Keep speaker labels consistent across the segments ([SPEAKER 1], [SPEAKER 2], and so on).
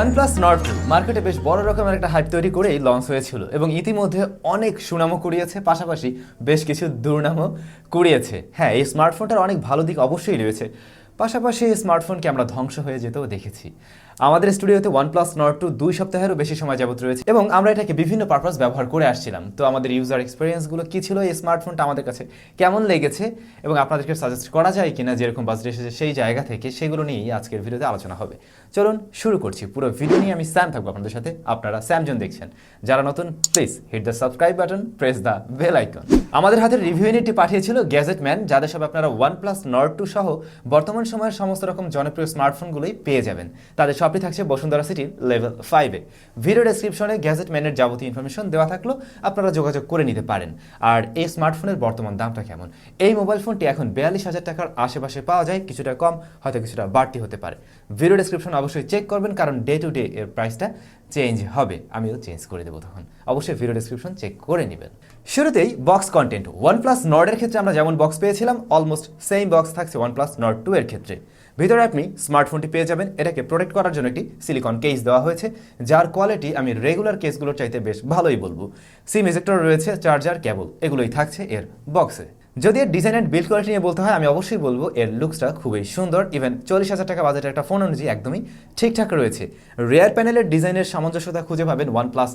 [SPEAKER 1] OnePlus Nord মার্কেটে বেশ বড় রকমের একটা হাইপ তৈরি করেই লঞ্চ হয়েছিল এবং ইতিমধ্যে অনেক সুনামও কুড়িয়েছে, পাশাপাশি বেশ কিছু দুর্নামও কুড়িয়েছে। হ্যাঁ, এই স্মার্টফোনটার অনেক ভালো দিক অবশ্যই রয়েছে, পাশাপাশি এই স্মার্টফোনকে আমরা ধ্বংস হয়ে যেতেও দেখেছি। আমাদের স্টুডিওতে OnePlus Nord 2 সপ্তাহেরও বেশি সময় যাবত রয়েছে এবং আমরা এটাকে বিভিন্ন পারপাস ব্যবহার করে আসছিলাম। তো আমাদের ইউজার এক্সপিরিয়েন্সগুলো কী ছিল, এই স্মার্টফোনটা আমাদের কাছে কেমন লেগেছে এবং আপনাদেরকে সাজেস্ট করা যায় কিনা যেরকম বাজেট এসেছে সেই জায়গা থেকে, সেগুলো নিয়েই আজকের ভিডিওতে আলোচনা হবে। চলুন শুরু করছি। পুরো ভিডিও নিয়ে আমি স্যাম থাকবো আপনাদের সাথে। আপনারা SamZone দেখছেন। যারা নতুন, please hit the subscribe button, press the bell icon. আমাদের হাতের রিভিউ ইউনিটটি পাঠিয়েছিল গ্যাজেট ম্যান, যাদের সাথে আপনারা OnePlus Nord 2 সহ বর্তমান সময়ের সমস্ত রকম জনপ্রিয় স্মার্টফোনগুলোই পেয়ে যাবেন। তাদের শপটি থাকছে বসুন্ধরা সিটির লেভেল 5-এ। ভিডিও ডেসক্রিপশনে গ্যাজেট ম্যানের যাবতীয় ইনফরমেশন দেওয়া থাকলো, আপনারা যোগাযোগ করে নিতে পারেন। আর এই স্মার্টফোনের বর্তমান দামটা কেমন? এই মোবাইল ফোনটি এখন 42,000 টাকার আশেপাশে পাওয়া যায়, কিছুটা কম, হয়তো কিছুটা বাড়তি হতে পারে। ভিডিও ডেসক্রিপশন অবশ্যই চেক করবেন, কারণ ডে টু ডে এর প্রাইসটা চেঞ্জ হবে, আমিও চেঞ্জ করে দেবো তখন। অবশ্যই ভিডিও ডেসক্রিপশন চেক করে নেবেন। শুরুতেই বক্স কন্টেন্ট। OnePlus Nord এর ক্ষেত্রে আমরা যেমন বক্স পেয়েছিলাম, অলমোস্ট সেম বক্স থাকছে OnePlus Nord 2 এর ক্ষেত্রে। ভিতরে আপনি স্মার্টফোনটি পেয়ে যাবেন। এটাকে প্রোটেক্ট করার জন্য একটি সিলিকন কেস দেওয়া হয়েছে, যার কোয়ালিটি আমি রেগুলার কেসগুলোর চাইতে বেশ ভালোই বলবো। সিম ইজেক্টর রয়েছে, চার্জার, কেবল এগুলোই থাকছে এর বক্সে। যদি এর ডিজাইন অ্যান্ড বিল্ড কোয়ালিটি নিয়ে বলতে হয়, আমি অবশ্যই বলবো এর লুকসটা খুবই সুন্দর। ইভেন 40,000 টাকা বাজেটের একটা ফোন অনুযায়ী একদমই ঠিকঠাক রয়েছে। রেয়ার প্যানেলের ডিজাইনের সামঞ্জস্যতা খুঁজে পাবেন OnePlus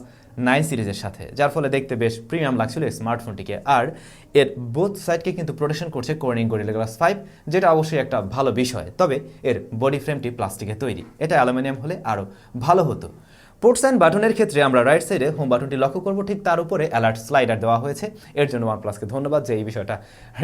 [SPEAKER 1] 9 সিরিজের সাথে, যার ফলে দেখতে বেশ প্রিমিয়াম লাগছিল এই স্মার্টফোনটিকে। আর এর বোথ সাইডকে কিন্তু প্রোটেকশন করছে কর্নিং গরিলা গ্লাস 5, যেটা অবশ্যই একটা ভালো বিষয়। তবে এর বডি ফ্রেমটি প্লাস্টিকের তৈরি, এটা অ্যালুমিনিয়াম হলে আরও ভালো হতো। পোর্টস অ্যান্ড বাটনের ক্ষেত্রে আমরা রাইট সাইডে হোম বাটনটি লক্ষ্য করব, ঠিক তার উপরে অ্যালার্ট স্লাইডার দেওয়া হয়েছে। এর জন্য OnePlusকে ধন্যবাদ যে এই বিষয়টা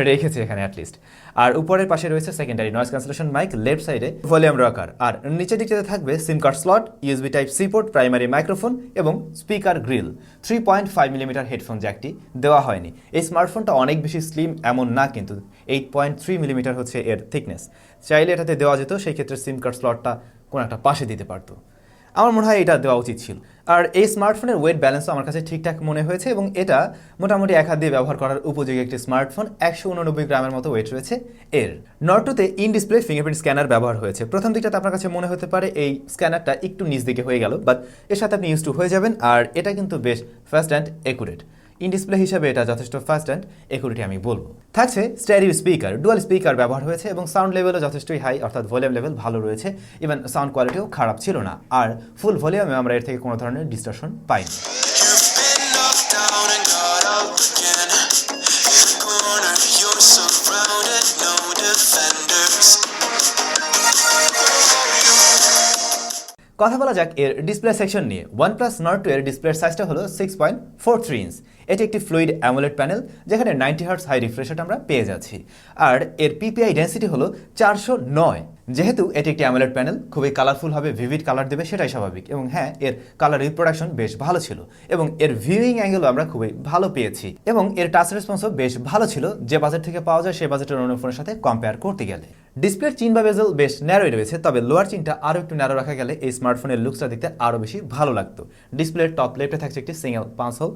[SPEAKER 1] রেখেছে এখানে অ্যাটলিস্ট। আর উপরের পাশে রয়েছে secondary noise cancellation mic, left সাইডে ভলিউম রকার, আর নিচের দিকটাতে থাকবে SIM card slot, USB type C port, primary microphone এবং স্পিকার গ্রিল। 3.5 মিলিমিটার হেডফোন জ্যাকটি দেওয়া হয়নি। এই স্মার্টফোনটা অনেক বেশি স্লিম এমন না, কিন্তু 8.3 মিলিমিটার হচ্ছে এর থিকনেস। চাইলে এটাতে দেওয়া যেত, সেই ক্ষেত্রে সিম কার্ড স্লটটা কোনো একটা পাশে দিতে পারতো। আমার মনে হয় এটা দেওয়া উচিত ছিল। আর এই স্মার্টফোনের ওয়েট ব্যালেন্সও আমার কাছে ঠিকঠাক মনে হয়েছে এবং এটা মোটামুটি এক হাত দিয়ে ব্যবহার করার উপযোগী একটি স্মার্টফোন। 189 গ্রামের মতো ওয়েট রয়েছে এর। Nord 2-তে ইন ডিসপ্লে ফিঙ্গারপ্রিন্ট স্ক্যানার ব্যবহার হয়েছে। প্রথম দিকটাতে আপনার কাছে মনে হতে পারে এই স্ক্যানারটা একটু নিচ দিকে হয়ে গেল, বাট এর সাথে আপনি ইউজ টু হয়ে যাবেন। আর এটা কিন্তু বেশ fast and accurate. In display হিসাবে এটা যথেষ্ট ফাস্ট অ্যান্ড একুরেটি আমি বলবো। থাকছে স্টেরিও স্পিকার, ডুয়াল স্পিকার ব্যবহার হয়েছে এবং সাউন্ড লেভেলও যথেষ্টই হাই, অর্থাৎ ভলিউম লেভেল ভালো রয়েছে। ইভেন সাউন্ড কোয়ালিটিও খারাপ ছিল না। আর ফুল ভলিউমে আমরা এর থেকে কোনো ধরনের ডিস্টরশন পাইনি। কথা বলা যাক এর ডিসপ্লে সেকশন নিয়ে। OnePlus Nord 2 এর ডিসপ্লের সাইজটা হলো 6.43 ইঞ্চ। এটি একটি ফ্লুইড অ্যামোলেড প্যানেল, যেখানে 90 হার্টজ হাই রিফ্রেশ রেট আমরা পেয়ে যাচ্ছি। আর এর পিপিআই ডেন্সিটি হলো 409। যেহেতু এটি একটি অ্যামোলেড প্যানেল, খুবই কালারফুল হবে, ভিভিড কালার দেবে, সেটাই স্বাভাবিক। এবং হ্যাঁ, এর কালার রিপ্রোডাকশন বেশ ভালো ছিল এবং এর ভিউইং অ্যাঙ্গেলও আমরা খুবই ভালো পেয়েছি এবং এর টাচ রেসপন্সও বেশ ভালো ছিল, যে বাজেট থেকে পাওয়া যায় সেই বাজেটের অন্য ফোনের সাথে কম্পেয়ার করতে গেলে। ডিসপ্লের চিন বা বেজেল বেশ ন্যারোই রয়েছে, তবে লোয়ার চিনটা আরও একটু ন্যারো রাখা গেলে এই স্মার্টফোনের লুকসটা দেখতে আরও বেশি ভালো লাগতো। ডিসপ্লের টপ লেফটে থাকছে একটি সিঙ্গেল পাঞ্চ হোল,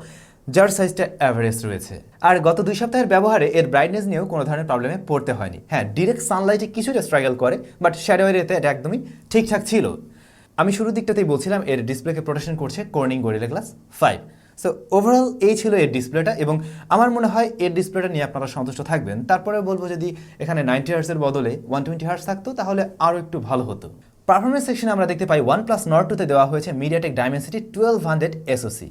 [SPEAKER 1] যার সাইজটা অ্যাভারেজ রয়েছে। আর গত 2 সপ্তাহের ব্যবহারে এর ব্রাইটনেস নিয়েও কোনো ধরনের প্রবলেমে পড়তে হয়নি। হ্যাঁ, ডিরেক্ট সানলাইটে কিছুটা স্ট্রাগল করে, বাট শ্যাডো এরিয়াতে এটা একদমই ঠিকঠাক ছিল। আমি শুরুর দিকটাতেই বলছিলাম এর ডিসপ্লেকে প্রোটেকশন করছে Corning gorilla glass 5। So overall এই ছিল এর ডিসপ্লেটা এবং আমার মনে হয় এর ডিসপ্লেটা নিয়ে আপনারা সন্তুষ্ট থাকবেন। তারপরে বলবো, যদি এখানে 90 হার্টসের বদলে 120 হার্টস থাকতো তাহলে আরও একটু ভালো হতো। পারফরমেন্স সেকশনে আমরা দেখতে পাই OnePlus Nord 2-তে দেওয়া হয়েছে MediaTek Dimensity 1200 SoC।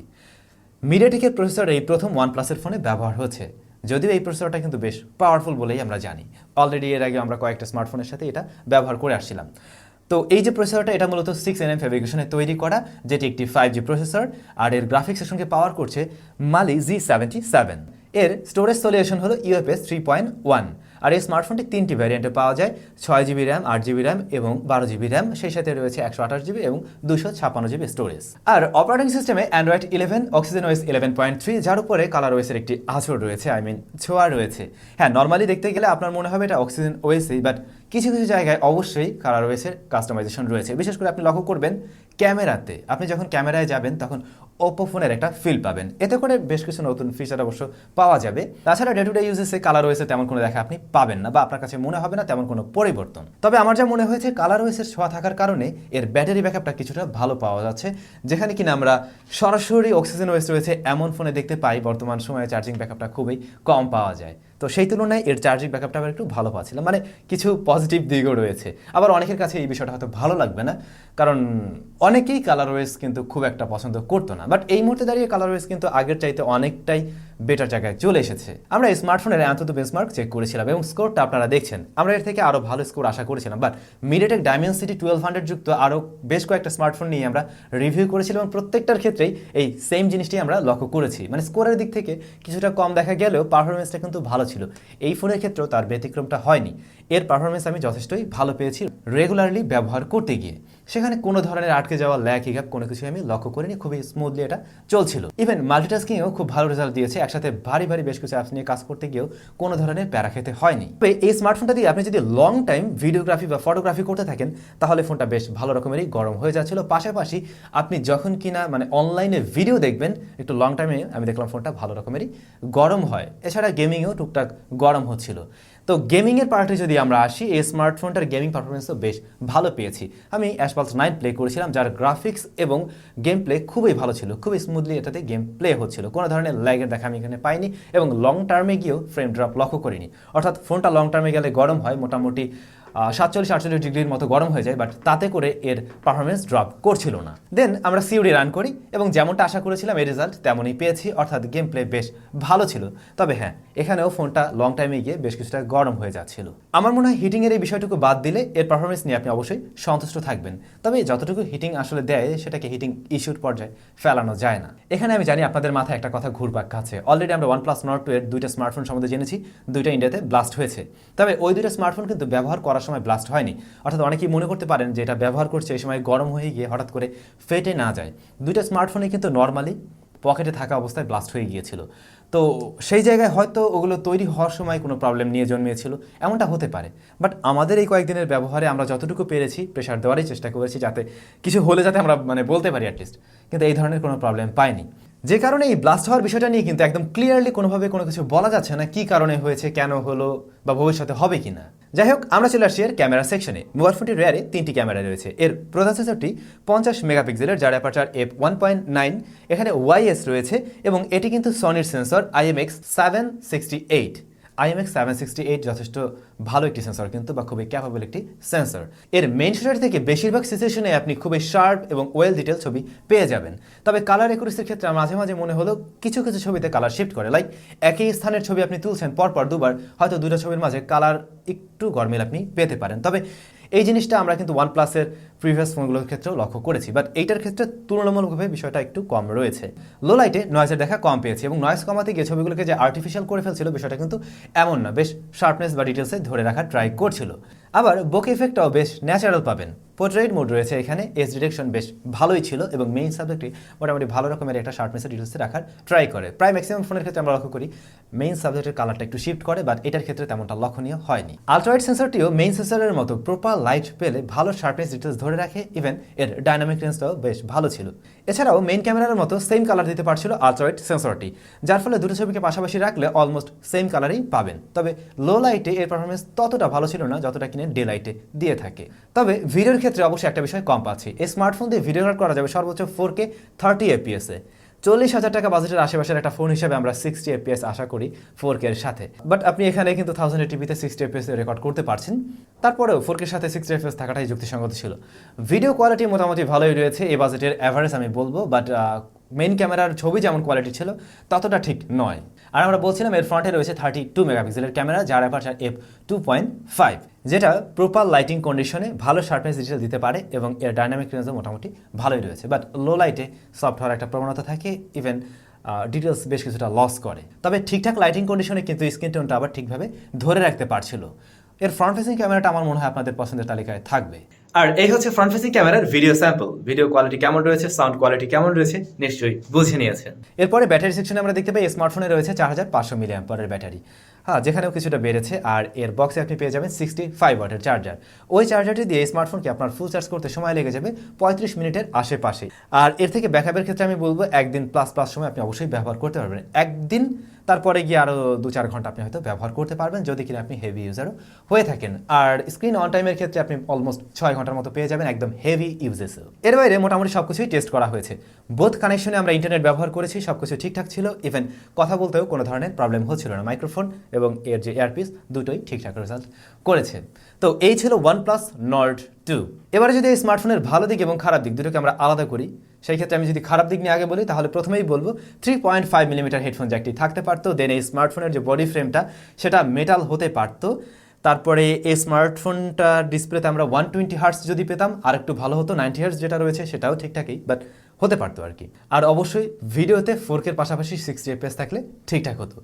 [SPEAKER 1] মিডিয়াটেকের প্রসেসর এই প্রথম OnePlus-এর ফোনে ব্যবহার হচ্ছে, যদিও এই প্রসেসরটা কিন্তু বেশ পাওয়ারফুল বলেই আমরা জানি। অলরেডি এর আগে আমরা কয়েকটা স্মার্টফোনের সাথে এটা ব্যবহার করে আসছিলাম। তো এই যে প্রসেসরটা, এটা মূলত 6nm ফেব্রিকেশনে তৈরি করা, যেটি একটি 5G প্রসেসর। আর এর গ্রাফিক্স সেকশনকে পাওয়ার করছে Mali G77। এর স্টোরেজ সলিউশন হলো UFS 3.1। আর এই স্মার্টফোনটি 3টি ভ্যারিয়েন্টে পাওয়া যায়, 6GB র্যাম, 8GB র্যাম এবং 12GB র্যাম। সেই সাথে রয়েছে 128GB এবং 256GB স্টোরেজ। আর অপারেটিং সিস্টেমে অ্যান্ড্রয়েড 11, অক্সিজেন ওএস 11.3, যার উপরে কালার ওএসের একটি আঁচড় রয়েছে, ছোঁয়া রয়েছে। হ্যাঁ, নর্মালি দেখতে গেলে আপনার মনে হবে এটা অক্সিজেন ওএসই, বাট কিছু কিছু জায়গায় অবশ্যই কালার ওএসের কাস্টমাইজেশন রয়েছে। বিশেষ করে আপনি লক্ষ্য করবেন ক্যামেরাতে, আপনি যখন ক্যামেরায় যাবেন তখন ওপো ফোনের একটা ফিল পাবেন। এতে করে বেশ কিছু নতুন ফিচার অবশ্য পাওয়া যাবে। তাছাড়া ডে টু ডে ইউজেসে কালার ওয়েসে তেমন কোনো দেখা আপনি পাবেন না, বা আপনার কাছে মনে হবে না তেমন কোনো পরিবর্তন। তবে আমার যা মনে হয়েছে, কালার ওয়েসের ছোঁয়া থাকার কারণে এর ব্যাটারি ব্যাকআপটা কিছুটা ভালো পাওয়া যাচ্ছে, যেখানে কিনা আমরা সরাসরি অক্সিজেন ওয়েস রয়েছে এমন ফোনে দেখতে পাই বর্তমান সময়ে চার্জিং ব্যাকআপটা খুবই কম পাওয়া যায়। তো সেই তুলনায় এর চার্জিং ব্যাকআপটা আবার একটু ভালো পাচ্ছিলাম, মানে কিছু পজিটিভ দিকও রয়েছে। আবার অনেকের কাছে এই বিষয়টা হয়তো ভালো লাগবে না, কারণ অনেকেই কালার ওয়েস কিন্তু খুব একটা পছন্দ করতো না, বাট এই মুহূর্তে দাঁড়িয়ে কালার ওয়েস কিন্তু আগের চাইতে অনেকটাই বেটার জায়গায় চলে এসেছে। আমরা এই স্মার্টফোনের অন্তত বেঞ্চমার্ক চেক করেছিলাম এবং স্কোরটা আপনারা দেখছেন। আমরা এর থেকে আরও ভালো স্কোর আশা করেছিলাম, বাট মিডিয়াটেক ডায়মেনসিটি 1200 যুক্ত আরও বেশ কয়েকটা স্মার্টফোন নিয়ে আমরা রিভিউ করেছিলাম এবং প্রত্যেকটার ক্ষেত্রেই এই সেম জিনিসটি আমরা লক্ষ্য করেছি। মানে স্কোরের দিক থেকে কিছুটা কম দেখা গেলেও পারফরমেন্সটা কিন্তু ভালো ছিল। এই ফোনের ক্ষেত্রেও তার ব্যতিক্রমটা হয়নি। এর পারফরমেন্স আমি যথেষ্টই ভালো পেয়েছি রেগুলারলি ব্যবহার করতে গিয়ে। সেখানে কোনো ধরনের আটকে যাওয়া ল্যাগ হিগাপ কোনো কিছু আমি লক্ষ্য করিনি, খুবই স্মুথলি এটা চলছিল। ইভেন মাল্টিটাস্কিংয়েও খুব ভালো রেজাল্ট দিয়েছে, একসাথে ভারী বেশ কিছু অ্যাপস নিয়ে কাজ করতে গিয়েও কোনো ধরনের প্যারা খেতে হয়নি। তবে এই স্মার্টফোনটা দিয়ে আপনি যদি লং টাইম ভিডিওগ্রাফি বা ফটোগ্রাফি করতে থাকেন তাহলে ফোনটা বেশ ভালো রকমেরই গরম হয়ে যাচ্ছিল। পাশাপাশি আপনি যখন কিনা মানে অনলাইনে ভিডিও দেখবেন একটু লং টাইমে, আমি দেখলাম ফোনটা ভালো রকমেরই গরম হয়। এছাড়া গেমিংয়েও টুকটাক গরম হচ্ছিল। তো গেমিংয়ের পার্টে যদি আমরা আসি, এই স্মার্টফোনটার গেমিং পারফরমেন্সও বেশ ভালো পেয়েছি। আমি অ্যাসফল্ট 9 প্লে করেছিলাম, যার গ্রাফিক্স এবং গেম প্লে খুবই ভালো ছিল, খুবই স্মুথলি এটাতে গেম প্লে হচ্ছিল, কোনো ধরনের ল্যাগের দেখা আমি এখানে পাইনি এবং লং টার্মে গিয়েও ফ্রেম ড্রপ লক্ষ্য করিনি। অর্থাৎ ফোনটা লং টার্মে গেলে গরম হয় মোটামুটি 47-48 ডিগ্রির মতো গরম হয়ে যায়, বাট তাতে করে এর পারফরমেন্স ড্রপ করছিল না। দেন আমরা সিওডি রান করি এবং যেমনটা আশা করেছিলাম এর রেজাল্ট তেমনই পেয়েছি, অর্থাৎ গেম প্লে বেশ ভালো ছিল। তবে হ্যাঁ, এখানেও ফোনটা লং টাইমে গিয়ে বেশ কিছুটা গরম হয়ে যাচ্ছিল। আমার মনে হয় হিটিংয়ের এই বিষয়টুকু বাদ দিলে এর পারফরমেন্স নিয়ে আপনি অবশ্যই সন্তুষ্ট থাকবেন। তবে যতটুকু হিটিং আসলে দেয় সেটাকে হিটিং ইস্যুর পর্যায়ে ফেলানো যায় না। এখানে আমি জানি আপনাদের মাথায় একটা কথা ঘুরপাক খাচ্ছে। অলরেডি আমরা OnePlus Nord 2 এর দুইটা স্মার্টফোন সম্বন্ধে জেনেছি, দুইটা ইন্ডিয়াতে ব্লাস্ট হয়েছে। তবে ওই দুইটা স্মার্টফোন কিন্তু ব্যবহার করার সময় ব্লাস্ট হয়নি, অর্থাৎ অনেকেই মনে করতে পারেন যে এটা ব্যবহার করছে এই সময় গরম হয়ে গিয়ে হঠাৎ করে ফেটে না যায়। দুইটা স্মার্টফোনে কিন্তু নর্মালি পকেটে থাকা অবস্থায় ব্লাস্ট হয়ে গিয়েছিল। তো সেই জায়গায় হয়তো ওগুলো তৈরি হওয়ার সময় কোনো প্রবলেম নিয়ে জন্মিয়েছিল, এমনটা হতে পারে। বাট আমাদের এই কয়েকদিনের ব্যবহারে আমরা যতটুকু পেরেছি প্রেশার দেওয়ারই চেষ্টা করেছি, যাতে কিছু হলে যাতে আমরা বলতে পারি অ্যাটলিস্ট, কিন্তু এই ধরনের কোনো প্রবলেম পাইনি। যে কারণে এই ব্লাস্ট হওয়ার বিষয়টা নিয়ে কিন্তু একদম ক্লিয়ারলি কোনোভাবে কোনো কিছু বলা যাচ্ছে না, কি কারণে হয়েছে, কেন হলো, বা ভবিষ্যতে হবে কি না। যাই হোক, আমরা চলে আসছি এর ক্যামেরা সেকশনে। মোবাইল ফোনটির রেয়ারে 3টি ক্যামেরা রয়েছে। এর প্রধান সেন্সরটি 50 মেগাপিক্সেলের, যার অ্যাপারচার f1.9, এখানে ওয়াইএস রয়েছে এবং এটি কিন্তু সনির সেন্সর IMX768। IMX768 যথেষ্ট ভালো একটি সেন্সর কিন্তু, বা খুবই ক্যাপাবল একটি সেন্সর। এর মেইন শুটার থেকে বেশিরভাগ সিচুয়েশনে আপনি খুবই শার্প এবং ওয়েল ডিটেল ছবি পেয়ে যাবেন। তবে কালার একুরেসির ক্ষেত্রে মাঝে মাঝে মনে হলো কিছু কিছু ছবিতে কালার শিফট করে, লাইক একই স্থানের ছবি আপনি তুলছেন পরপর দুবার, হয়তো দুটো ছবির মাঝে কালার একটু গরমিল আপনি পেতে পারেন। তবে এই জিনিসটা আমরা কিন্তু OnePlus-এর প্রিভিয়াস ফোনগুলোর ক্ষেত্রেও লক্ষ্য করেছি, বাট এইটার ক্ষেত্রে তুলনামূলকভাবে বিষয়টা একটু কম রয়েছে। লো লাইটে নয়েজের দেখা কম পেয়েছি এবং নয়েজ কমাতে গিয়ে ছবিগুলোকে যে আর্টিফিশিয়াল করে ফেলছিল বিষয়টা কিন্তু এমন না, বেশ শার্পনেস বা ডিটেলসে ধরে রাখার ট্রাই করছিল। আবার বোকে ইফেক্টটাও বেশ ন্যাচারাল পাবেন। পোর্ট্রেট মোড রয়েছে এখানে, এজ ডিটেকশন বেশ ভালোই ছিল এবং মেইন সাবজেক্টটি মোটামুটি ভালো রকমের একটা শার্পনেসের ডিটেলসে রাখার ট্রাই করে। প্রায় ম্যাক্সিমাম ফোনের ক্ষেত্রে আমরা লক্ষ্য করি মেইন সাবজেক্টের কালারটা একটু শিফট করে, বাট এটার ক্ষেত্রে তেমনটা লক্ষণীয় হয়নি। আলট্রাওয়াইড সেন্সরটিও মেইন সেন্সরের মতো প্রপার লাইট পেলে ভালো শার্পনেস ডিটেলস ধরে রাখে, ইভেন এর ডাইনামিক রেঞ্জটাও বেশ ভালো ছিল। এছাড়াও মেইন ক্যামেরার মতো সেম কালার দিতে পারছিল আলট্রাওয়াইড সেন্সরটি, যার ফলে দুটো ছবিকে পাশাপাশি রাখলে অলমোস্ট সেম কালারই পাবেন। তবে লো লাইটে এর পারফরমেন্স ততটা ভালো ছিল না যতটা কিনে ডে লাইটে দিয়ে থাকে। তবে ভিডিওর ক্ষেত্রে অবশ্যই একটা বিষয় কম পাচ্ছি। এই স্মার্টফোন দিয়ে ভিডিও রেকর্ড করা যাবে সর্বোচ্চ 4K 30 FPS এ। 40,000 টাকা বাজেটের আশেপাশের একটা ফোন হিসেবে আমরা 60 FPS আশা করি 4K এর সাথে। বাট আপনি এখানে কিন্তু 1080p-তে 60 FPS এ রেকর্ড করতে পারছেন। তারপরেও 4K এর সাথে 60 FPS থাকাটাই যুক্তিসঙ্গত ছিল। ভিডিও কোয়ালিটি মোটামুটি ভালোই রয়েছে, এই বাজেটের অ্যাভারেজ আমি বলবো, বাট মেইন ক্যামেরার ছবি যেমন কোয়ালিটি ছিল ততটা ঠিক নয়। আর আমরা বলছিলাম এর ফ্রন্টে রয়েছে 32 মেগাপিক্সেলের ক্যামেরা, যার অ্যাপারচার f2.5, যেটা প্রপার লাইটিং কন্ডিশনে ভালো শার্পনেস ডিটেল দিতে পারে এবং এর ডাইনামিক রেঞ্জও মোটামুটি ভালোই রয়েছে। বাট লো লাইটে সফট হওয়ার একটা প্রবণতা থাকে, ইভেন ডিটেলস বেশ কিছুটা লস করে। তবে ঠিকঠাক লাইটিং কন্ডিশনে কিন্তু স্ক্রিন টোনটা আবার ঠিকভাবে ধরে রাখতে পারছিল। এর ফ্রন্ট ফেসিং ক্যামেরাটা আমার মনে হয় আপনাদের পছন্দের তালিকায় থাকবে। আর এই হচ্ছে ফ্রন্ট ফেসিং ক্যামেরার ভিডিও স্যাম্পল। ভিডিও কোয়ালিটি কেমন রয়েছে, সাউন্ড কোয়ালিটি কেমন রয়েছে নিশ্চয়ই বুঝে নিয়েছেন। এরপরে ব্যাটারি সেকশনে আমরা দেখতে পাই স্মার্টফোনে রয়েছে 4500 mAh ব্যাটারি। হ্যাঁ, যেখানেও কিছুটা বেড়েছে। আর এর বক্সে আপনি পেয়ে যাবেন 65 ওয়াটের চার্জার। ওই চার্জারটি দিয়ে স্মার্টফোনকে আপনার ফুল চার্জ করতে সময় লেগে যাবে 35 মিনিটের আশেপাশে। আর এর থেকে ব্যাকআপের ক্ষেত্রে আমি বলবো একদিন প্লাস সময় আপনি অবশ্যই ব্যবহার করতে পারবেন। একদিন তারপরে গিয়ে আরও 2-4 ঘন্টা আপনি হয়তো ব্যবহার করতে পারবেন যদি কিনা আপনি হেভি ইউজারও হয়ে থাকেন। আর স্ক্রিন অন টাইমের ক্ষেত্রে আপনি অলমোস্ট 6 ঘন্টার মতো পেয়ে যাবেন একদম হেভি ইউজেসেও। এর বাইরে মোটামুটি সব কিছুই টেস্ট করা হয়েছে। বোথ কানেকশনে আমরা ইন্টারনেট ব্যবহার করেছি, সব কিছু ঠিকঠাক ছিল। ইভেন কথা বলতেও কোনো ধরনের প্রবলেম হচ্ছিল না। মাইক্রোফোন এবং এর যে এয়ারপিস দুটোই ঠিকঠাক রেজাল্ট করেছে। তো এই ছিল OnePlus Nord 2। এবারে যদি এই স্মার্টফোনের ভালো দিক এবং খারাপ দিক দুটোকে আমরা আলাদা করি, সেই ক্ষেত্রে আমি যদি খারাপ দিক নিয়ে আগে বলি তাহলে প্রথমেই বলবো 3.5 মিলিমিটার হেডফোন জ্যাকটি থাকতে পারতো। দেন এই স্মার্টফোনের যে বডি ফ্রেমটা সেটা মেটাল হতে পারতো। তারপরে এই স্মার্টফোনটা ডিসপ্লেতে আমরা 120 হার্টস যদি পেতাম আর একটু ভালো হতো। 90 হার্টস যেটা রয়েছে সেটাও ঠিকঠাকই, বাট হতে পারতো আর কি। আর অবশ্যই ভিডিওতে 4K এর পাশাপাশি 60 FPS থাকলে ঠিকঠাক হতো।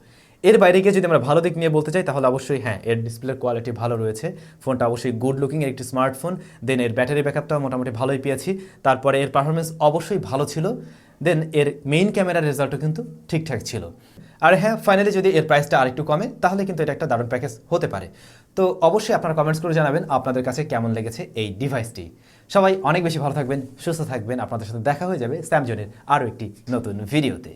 [SPEAKER 1] এর বাইরে গিয়ে যদি আমরা ভালো দিক নিয়ে বলতে চাই তাহলে অবশ্যই হ্যাঁ, এর ডিসপ্লের কোয়ালিটি ভালো রয়েছে। ফোনটা অবশ্যই গুড লুকিং এর একটি স্মার্টফোন। দেন এর ব্যাটারি ব্যাকআপটাও মোটামুটি ভালোই পেয়েছি। তারপরে এর পারফরমেন্স অবশ্যই ভালো ছিল। দেন এর মেইন ক্যামেরার রেজাল্টও কিন্তু ঠিকঠাক ছিল। আর হ্যাঁ, ফাইনালি যদি এর প্রাইসটা আরেকটু কমে তাহলে কিন্তু এটা একটা দারুণ প্যাকেজ হতে পারে। তো অবশ্যই আপনারা কমেন্টস করে জানাবেন আপনাদের কাছে কেমন লেগেছে এই ডিভাইসটি। সবাই অনেক বেশি ভালো থাকবেন, সুস্থ থাকবেন। আপনাদের সাথে দেখা হয়ে যাবে স্যামজনের আরও একটি নতুন ভিডিওতে।